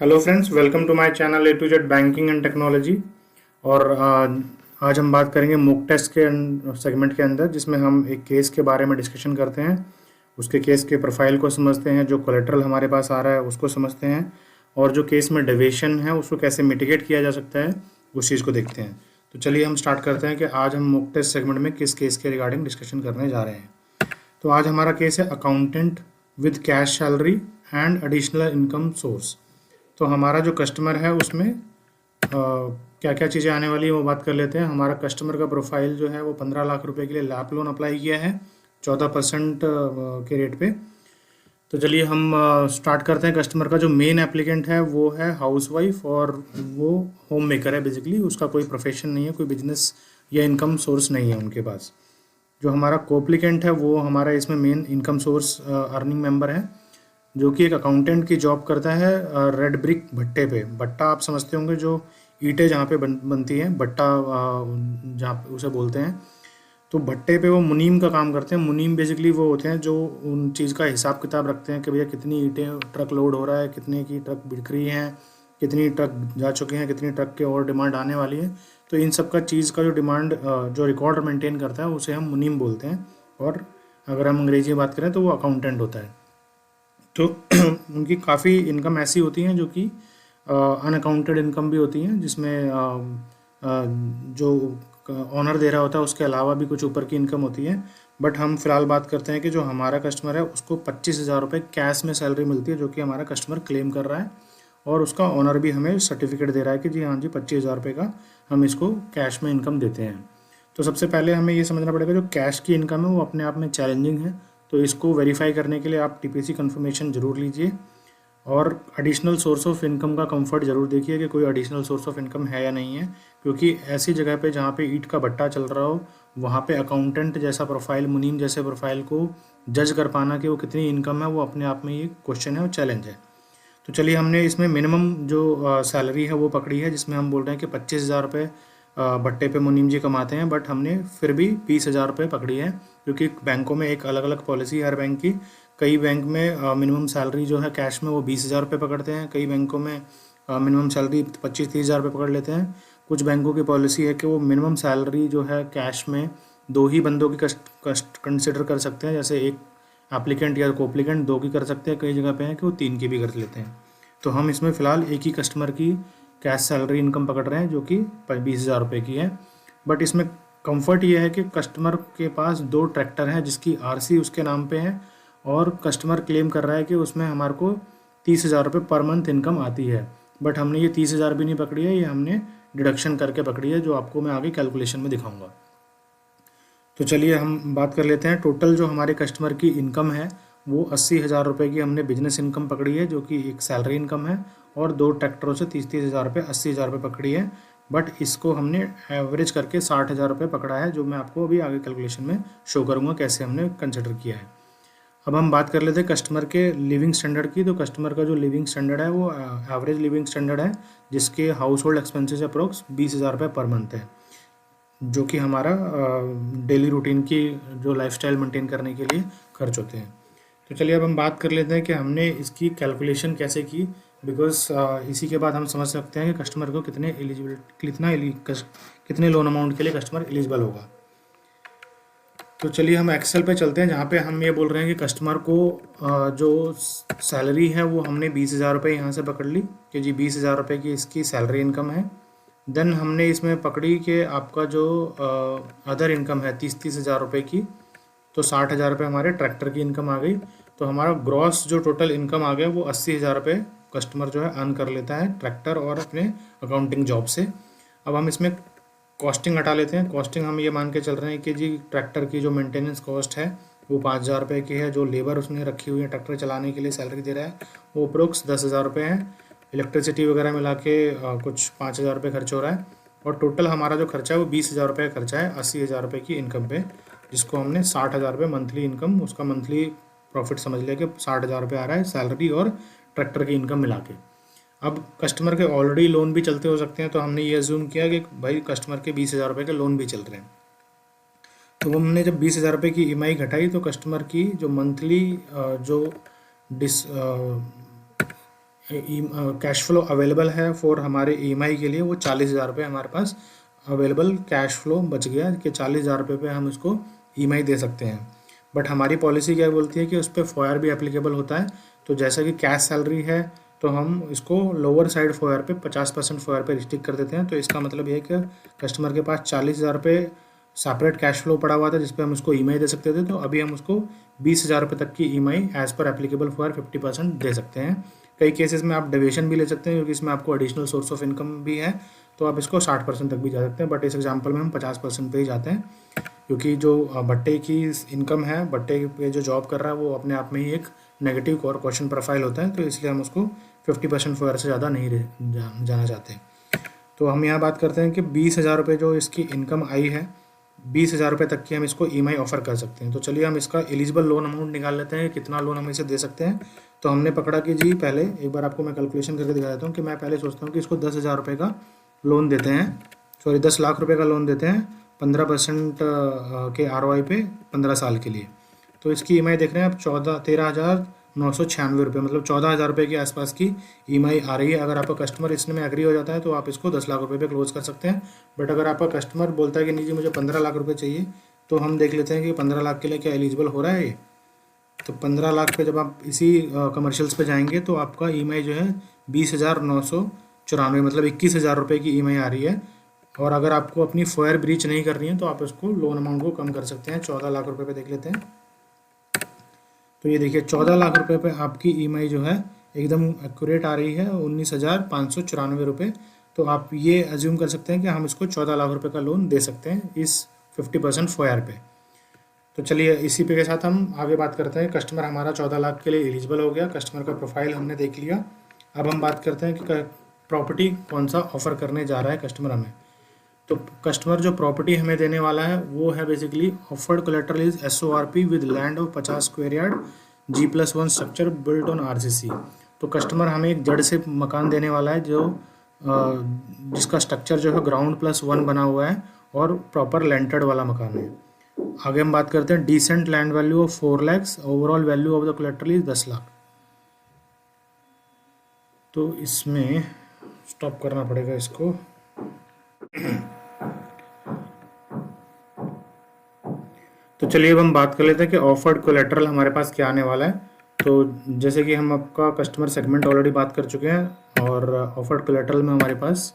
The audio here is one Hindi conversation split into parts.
Hello friends, welcome to my channel A to Z banking and technology. और आज हम बात करेंगे मॉक टेस्ट के सेगमेंट के अंदर, जिसमें हम एक केस के बारे में डिस्कशन करते हैं। उसके केस के प्रोफाइल को समझते हैं, जो कोलेट्रल हमारे पास आ रहा है उसको समझते हैं, और जो केस में डेविएशन है उसको कैसे मिटिगेट किया जा सकता है उस चीज़ को देखते हैं। तो चलिए हम स्टार्ट करते हैं कि आज हम मॉक टेस्ट सेगमेंट में किस केस के रिगार्डिंग डिस्कशन करने जा रहे हैं। तो आज हमारा केस है accountant with cash salary and additional income source. तो हमारा जो कस्टमर है उसमें क्या क्या चीज़ें आने वाली है वो बात कर लेते हैं। हमारा कस्टमर का प्रोफाइल जो है वो 15 लाख रुपए के लिए लैप लोन अप्लाई किया है 14% के रेट पे। तो चलिए हम स्टार्ट करते हैं। कस्टमर का जो मेन एप्लीकेंट है वो है हाउसवाइफ, और वो होम मेकर है। बेसिकली उसका कोई प्रोफेशन नहीं है, कोई बिजनेस या इनकम सोर्स नहीं है उनके पास। जो हमारा कोप्लिकेंट है वो हमारा इसमें main income source earning member है, जो कि एक अकाउंटेंट की जॉब करता है रेड ब्रिक भट्टे पे। भट्टा आप समझते होंगे, जो ईंटें जहाँ पे बनती हैं, भट्टा जहाँ पे उसे बोलते हैं। तो भट्टे पे वो मुनीम का काम करते हैं। मुनीम बेसिकली वो होते हैं जो उन चीज़ का हिसाब किताब रखते हैं कि भैया कितनी ईंटें ट्रक लोड हो रहा है, कितने की ट्रक बिक रही हैं, कितनी ट्रक जा चुके हैं, कितनी ट्रक के और डिमांड आने वाली है। तो इन सब का चीज़ का जो डिमांड जो रिकॉर्ड मेंटेन करता है उसे हम मुनीम बोलते हैं। और अगर हम अंग्रेजी में बात करें तो वो अकाउंटेंट होता है। तो उनकी काफ़ी इनकम ऐसी होती हैं जो कि अनअकाउंटेड इनकम भी होती हैं, जिसमें जो ऑनर दे रहा होता है उसके अलावा भी कुछ ऊपर की इनकम होती है। बट हम फिलहाल बात करते हैं कि जो हमारा कस्टमर है उसको 25,000 रुपये कैश में सैलरी मिलती है, जो कि हमारा कस्टमर क्लेम कर रहा है। और उसका ऑनर भी हमें सर्टिफिकेट दे रहा है कि जी हाँ जी 25,000 रुपये का हम इसको कैश में इनकम देते हैं। तो सबसे पहले हमें ये समझना पड़ेगा, जो कैश की इनकम है वो अपने आप में चैलेंजिंग है। तो इसको वेरीफाई करने के लिए आप टीपीसी कंफर्मेशन ज़रूर लीजिए, और एडिशनल सोर्स ऑफ इनकम का कंफर्ट ज़रूर देखिए कि कोई एडिशनल सोर्स ऑफ इनकम है या नहीं है। क्योंकि ऐसी जगह पे जहाँ पे ईंट का भट्टा चल रहा हो, वहाँ पे अकाउंटेंट जैसा प्रोफाइल, मुनीम जैसे प्रोफाइल को जज कर पाना कि वो कितनी इनकम है, वो अपने आप में ये क्वेश्चन है और चैलेंज है। तो चलिए हमने इसमें मिनिमम जो सैलरी है वो पकड़ी है, जिसमें हम बोल रहे हैं कि 25,000 रुपये भट्टे पे मुनीम जी कमाते हैं। बट हमने फिर भी 20,000 रुपये पकड़ी है, क्योंकि बैंकों में एक अलग अलग पॉलिसी है हर बैंक की। कई बैंक में मिनिमम सैलरी जो है कैश में वो 20,000 रुपये पकड़ते हैं। कई बैंकों में मिनिमम सैलरी 25-30,000 रुपये पकड़ लेते हैं। कुछ बैंकों की पॉलिसी है कि वो मिनिमम सैलरी जो है कैश में दो ही बंदों की कंसिडर कर सकते हैं, जैसे एक एप्लीकेंट या कोप्लिकेंट दो की कर सकते हैं। कई जगह पे है कि वो 3 की भी कर लेते हैं। तो हम इसमें फ़िलहाल एक ही कस्टमर की कैश सैलरी इनकम पकड़ रहे हैं, जो कि 20,000 रुपये की है। बट इसमें कंफर्ट ये है कि कस्टमर के पास 2 ट्रैक्टर हैं जिसकी आरसी उसके नाम पे है, और कस्टमर क्लेम कर रहा है कि उसमें हमारे को 30,000 रुपये पर मंथ इनकम आती है। बट हमने ये 30,000 भी नहीं पकड़ी है, ये हमने डिडक्शन करके पकड़ी है, जो आपको मैं आगे कैलकुलेशन में दिखाऊंगा। तो चलिए हम बात कर लेते हैं। टोटल जो हमारे कस्टमर की इनकम है वो 80,000 रुपये की हमने बिजनेस इनकम पकड़ी है, जो कि एक सैलरी इनकम है। और 2 ट्रैक्टरों से 30,000 रुपये, 80,000 रुपये पकड़ी है। बट इसको हमने एवरेज करके 60,000 रुपये पकड़ा है, जो मैं आपको अभी आगे कैलकुलेशन में शो करूँगा कैसे हमने कंसिडर किया है। अब हम बात कर लेते हैं कस्टमर के लिविंग स्टैंडर्ड की। तो कस्टमर का जो लिविंग स्टैंडर्ड है वो एवरेज लिविंग स्टैंडर्ड है, जिसके हाउस होल्ड एक्सपेंसेस अप्रोक्स 20,000 रुपये पर मंथ है, जो कि हमारा डेली रूटीन की जो लाइफस्टाइल मेंटेन करने के लिए खर्च होते हैं। तो चलिए अब हम बात कर लेते हैं कि हमने इसकी कैलकुलेशन कैसे की। बिकॉज इसी के बाद हम समझ सकते हैं कि कस्टमर को कितने लोन अमाउंट के लिए कस्टमर एलिजिबल होगा। तो चलिए हम एक्सेल पे चलते हैं, जहाँ पे हम ये बोल रहे हैं कि कस्टमर को जो सैलरी है वो हमने 20,000 रुपये यहाँ से पकड़ ली कि जी 20,000 रुपये की इसकी सैलरी इनकम है। देन हमने इसमें पकड़ी कि आपका जो अदर इनकम है 30,000 रुपये की, तो 60,000 रुपये हमारे ट्रैक्टर की इनकम आ गई। तो हमारा ग्रॉस जो टोटल इनकम आ गया वो 80,000 रुपये कस्टमर जो है अर्न कर लेता है ट्रैक्टर और अपने अकाउंटिंग जॉब से। अब हम इसमें कॉस्टिंग हटा लेते हैं। कॉस्टिंग हम ये मान के चल रहे हैं कि जी ट्रैक्टर की जो मेंटेनेंस कॉस्ट है वो 5,000 रुपये की है। जो लेबर उसने रखी हुई है ट्रैक्टर चलाने के लिए सैलरी दे रहा है वो अप्रोक्स 10,000 रुपये है। इलेक्ट्रिसिटी वगैरह मिला के कुछ 5,000 रुपये खर्च हो रहा है। और टोटल हमारा जो खर्चा है वो 20,000 रुपये का खर्चा है 80,000 रुपये की इनकम पे, जिसको हमने 60,000 रुपये मंथली इनकम, उसका मंथली प्रॉफिट समझ लिया कि 60,000 रुपये आ रहा है सैलरी और ट्रैक्टर की इनकम मिला के। अब कस्टमर के ऑलरेडी लोन भी चलते हो सकते हैं, तो हमने ये अज्यूम किया कि भाई कस्टमर के 20,000 रुपये के लोन भी चल रहे हैं। तो हमने जब 20,000 रुपये की ईएमआई घटाई तो कस्टमर की जो मंथली जो डिस कैश फ्लो अवेलेबल है फॉर हमारे ईएमआई के लिए, वो 40,000 रुपये हमारे पास अवेलेबल कैश फ्लो बच गया कि 40,000 रुपये पे हम इसको ईएमआई दे सकते हैं। बट हमारी पॉलिसी क्या बोलती है कि उस पर फोआर भी एप्लीकेबल होता है। तो जैसा कि कैश सैलरी है तो हम इसको लोअर साइड फोआर पे 50% फोआर पे रिस्ट्रिक्ट कर देते हैं। तो इसका मतलब ये है कि कस्टमर के पास 40,000 रुपये सेपरेट कैश फ्लो पड़ा हुआ था जिस पे हम उसको ईएमआई दे सकते थे, तो अभी हम उसको 20,000 रुपये तक की EMI as per applicable for 50% दे सकते हैं। कई केसेस में आप डेविएशन भी ले सकते हैं क्योंकि इसमें आपको एडिशनल सोर्स ऑफ इनकम भी है, तो आप इसको 60% तक भी जा सकते हैं। बट इस एग्जांपल में हम 50% पे ही जाते हैं क्योंकि जो भट्टे की इनकम है, भट्टे पे जो जॉब कर रहा है वो अपने आप में ही एक नेगेटिव क्वेश्चन प्रोफाइल होता है, तो इसलिए हम उसको 50% फोआर से ज़्यादा नहीं जाना चाहते। तो हम यहाँ बात करते हैं कि 20,000 रुपये जो इसकी इनकम आई है, 20,000 रुपये तक की हम इसको ईएमआई ऑफर कर सकते हैं। तो चलिए हम इसका एलिजिबल लोन अमाउंट निकाल लेते हैं, कितना लोन हम इसे दे सकते हैं। तो हमने पकड़ा कि जी पहले एक बार आपको मैं कैलकुलेशन करके दिखा देता हूँ कि मैं पहले सोचता हूँ कि इसको 10,000 रुपये का लोन देते हैं, सॉरी 10 लाख रुपये का लोन देते हैं 15% के ROI पे 15 साल के लिए। तो इसकी ईएमआई देख रहे हैं आप 13,996 रुपये, मतलब 14,000 रुपये के आसपास की ईएमआई आ रही है। अगर आपका कस्टमर इसमें में एग्री हो जाता है तो आप इसको 10 लाख रुपये पे क्लोज कर सकते हैं। बट अगर आपका कस्टमर बोलता है कि नहीं जी मुझे 15 लाख रुपये चाहिए, तो हम देख लेते हैं कि 15 लाख के लिए क्या एलिजिबल हो रहा है ये। तो 15 लाख पे जब आप इसी कमर्शियल्स पे जाएंगे तो आपका ईएमआई जो है 20,994, मतलब 21,000 रुपये की ईएमआई आ रही है। और अगर आपको अपनी फोआर ब्रीच नहीं करनी है तो आप इसको लोन अमाउंट को कम कर सकते हैं। 14 लाख रुपये पे देख लेते हैं। तो ये देखिए 14 लाख रुपये पे आपकी ईएमआई जो है एकदम एक्यूरेट आ रही है 19,594 रुपये। तो आप ये अज्यूम कर सकते हैं कि हम इसको 14 लाख रुपये का लोन दे सकते हैं इस 50% फोआर पे। तो चलिए इसी पे के साथ हम आगे बात करते हैं। कस्टमर हमारा 14 लाख के लिए एलिजिबल हो गया, कस्टमर का प्रोफाइल हमने देख लिया। अब हम बात करते हैं कि प्रॉपर्टी कौन सा ऑफर करने जा रहा है कस्टमर हमें। तो कस्टमर जो प्रॉपर्टी हमें देने वाला है वो है basically offered collateral is SORP with land of 50 square yard G+1 structure built on RCC। तो कस्टमर हमें एक जड़ से मकान देने वाला है जो जिसका स्ट्रक्चर जो है ग्राउंड+1 बना हुआ है और प्रॉपर लेंटेड वाला मकान है। आगे हम बात करते हैं decent land value of 4 lakh, overall value of the collateral is 10 lakh. तो इसमें स्टॉप करना पड़ेगा इसको। तो चलिए अब हम बात कर लेते हैं कि ऑफर्ड कोलेटरल हमारे पास क्या आने वाला है। तो जैसे कि हम आपका कस्टमर सेगमेंट ऑलरेडी बात कर चुके हैं और ऑफर्ड कोलेटरल में हमारे पास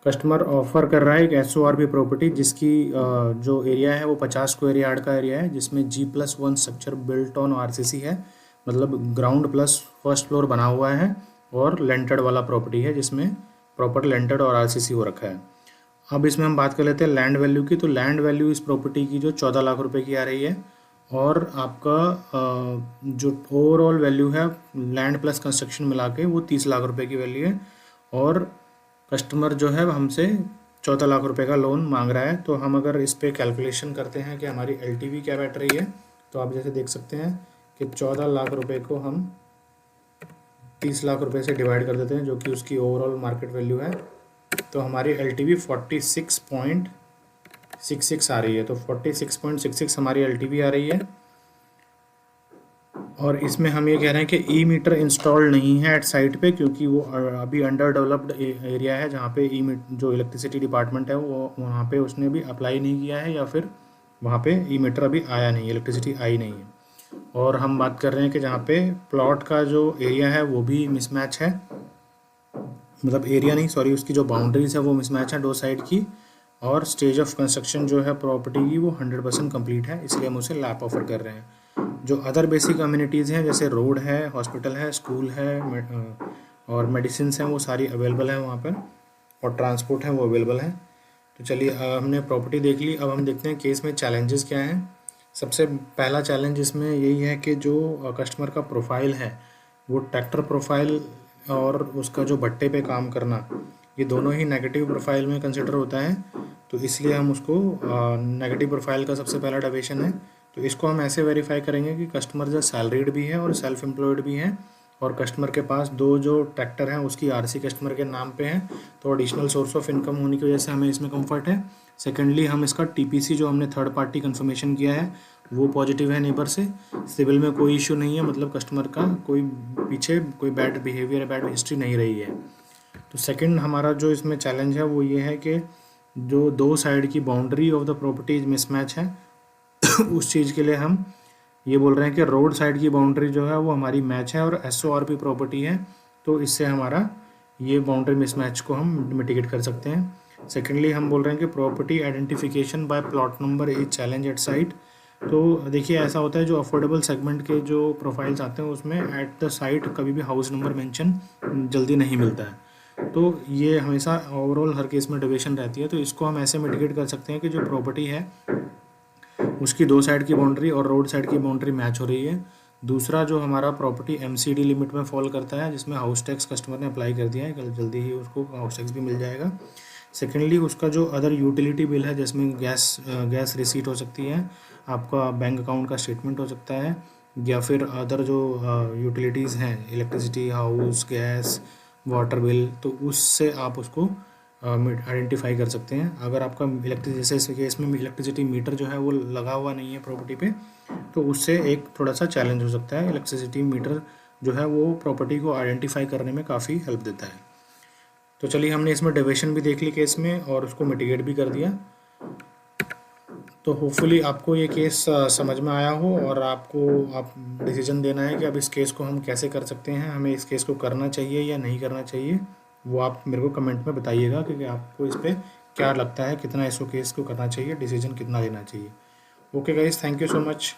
कस्टमर ऑफर कर रहा है एक SORP प्रॉपर्टी जिसकी जो एरिया है वो 50 स्क्वायर यार्ड का एरिया है, जिसमें G+1 structure built on RCC है, मतलब ग्राउंड प्लस फर्स्ट फ्लोर बना हुआ है और लेंटेड वाला प्रॉपर्टी है जिसमें प्रॉपर लेंटेड और RCC हो रखा है। अब इसमें हम बात कर लेते हैं लैंड वैल्यू की। तो लैंड वैल्यू इस प्रॉपर्टी की जो 14 लाख रुपए की आ रही है और आपका जो ओवरऑल वैल्यू है लैंड प्लस कंस्ट्रक्शन मिला के वो 30 लाख रुपए की वैल्यू है। और कस्टमर जो है हमसे 14 लाख रुपए का लोन मांग रहा है। तो हम अगर इस पर कैलकुलेशन करते हैं कि हमारी LTV क्या बैठ रही है, तो आप जैसे देख सकते हैं कि 14 लाख रुपए को हम 30 लाख रुपए से डिवाइड कर देते हैं जो कि उसकी ओवरऑल मार्केट वैल्यू है। तो हमारी LTV 46.66 आ रही है। तो 46.66 हमारी LTV आ रही है। और इसमें हम ये कह रहे हैं कि ई मीटर इंस्टॉल नहीं है एट साइट पे क्योंकि वो अभी अंडर डेवलप्ड एरिया है जहाँ पे जो इलेक्ट्रिसिटी डिपार्टमेंट है वो वहाँ पे उसने भी अप्लाई नहीं किया है या फिर वहाँ पे ई मीटर अभी आया नहीं, इलेक्ट्रिसिटी आई नहीं है। और हम बात कर रहे हैं कि जहाँ पे प्लॉट का जो एरिया है वो भी मिसमैच है, मतलब एरिया नहीं सॉरी उसकी जो बाउंड्रीज है वो मिसमैच है दो साइड की। और स्टेज ऑफ कंस्ट्रक्शन जो है प्रॉपर्टी की वो 100% कंप्लीट है, इसलिए हम उसे लैप ऑफर कर रहे हैं। जो अदर बेसिक अम्यूनिटीज़ हैं जैसे रोड है, हॉस्पिटल है, स्कूल है और मेडिसिन हैं वो सारी अवेलेबल है वहाँ पर, और ट्रांसपोर्ट है वो अवेलेबल है। तो चलिए हमने प्रॉपर्टी देख ली। अब हम देखते हैं केस में चैलेंजेस क्या हैं। सबसे पहला चैलेंज इसमें यही है कि जो कस्टमर का प्रोफाइल है वो ट्रैक्टर प्रोफाइल और उसका जो भट्टे पे काम करना, ये दोनों ही नेगेटिव प्रोफाइल में कंसिडर होता है। तो इसलिए हम उसको नेगेटिव प्रोफाइल का सबसे पहला डेविएशन है। तो इसको हम ऐसे वेरीफाई करेंगे कि कस्टमर जो सैलरीड भी है और सेल्फ एम्प्लॉयड भी है और कस्टमर के पास दो जो ट्रैक्टर हैं उसकी RC कस्टमर के नाम पे हैं, तो एडिशनल सोर्स ऑफ इनकम होने की वजह से हमें इसमें कंफर्ट है। सेकेंडली हम इसका टीपीसी जो हमने थर्ड पार्टी कंफर्मेशन किया है वो पॉजिटिव है नेबर से, सिविल में कोई इशू नहीं है, मतलब कस्टमर का कोई पीछे कोई बैड बिहेवियर बैड हिस्ट्री नहीं रही है। तो सेकंड हमारा जो इसमें चैलेंज है वो ये है कि जो दो साइड की boundary of the property mismatch है उस चीज़ के लिए हम ये बोल रहे हैं कि रोड साइड की बाउंड्री जो है वो हमारी मैच है और SORP प्रॉपर्टी है, तो इससे हमारा ये बाउंड्री मिसमैच को हम मिटिगेट कर सकते हैं। सेकेंडली हम बोल रहे हैं कि property identification by plot number is challenge at site. तो देखिए ऐसा होता है जो अफोर्डेबल सेगमेंट के जो प्रोफाइल्स आते हैं उसमें एट द साइट कभी भी हाउस नंबर मेंशन जल्दी नहीं मिलता है, तो ये हमेशा ओवरऑल हर केस में डिविएशन रहती है। तो इसको हम ऐसे मिटिगेट कर सकते हैं कि जो प्रॉपर्टी है उसकी दो साइड की बाउंड्री और रोड साइड की बाउंड्री मैच हो रही है। दूसरा जो हमारा प्रॉपर्टी MCD लिमिट में फॉल करता है, जिसमें हाउस टैक्स कस्टमर ने अप्लाई कर दिया है, कल जल्दी ही उसको हाउस टैक्स भी मिल जाएगा। सेकेंडली उसका जो अदर यूटिलिटी बिल है जिसमें गैस रिसीट हो सकती है, आपका बैंक अकाउंट का स्टेटमेंट हो सकता है, या फिर अदर जो यूटिलिटीज़ हैं electricity, house, gas, water bill, तो उससे आप उसको आइडेंटिफाई कर सकते हैं। अगर आपका जैसे इस केस में इलेक्ट्रिसिटी मीटर जो है वो लगा हुआ नहीं है प्रॉपर्टी पे, तो उससे एक थोड़ा सा चैलेंज हो सकता है। इलेक्ट्रिसिटी मीटर जो है वो प्रॉपर्टी को आइडेंटिफाई करने में काफ़ी हेल्प देता है। तो चलिए हमने इसमें डेविएशन भी देख ली केस में और उसको मिटिगेट भी कर दिया। तो होपफुली आपको ये केस समझ में आया हो और आप डिसीजन देना है कि अब इस केस को हम कैसे कर सकते हैं, हमें इस केस को करना चाहिए या नहीं करना चाहिए, वो आप मेरे को कमेंट में बताइएगा क्योंकि आपको इस पर क्या लगता है, कितना इसको केस को करना चाहिए, डिसीजन कितना लेना चाहिए। Okay guys, thank you so much.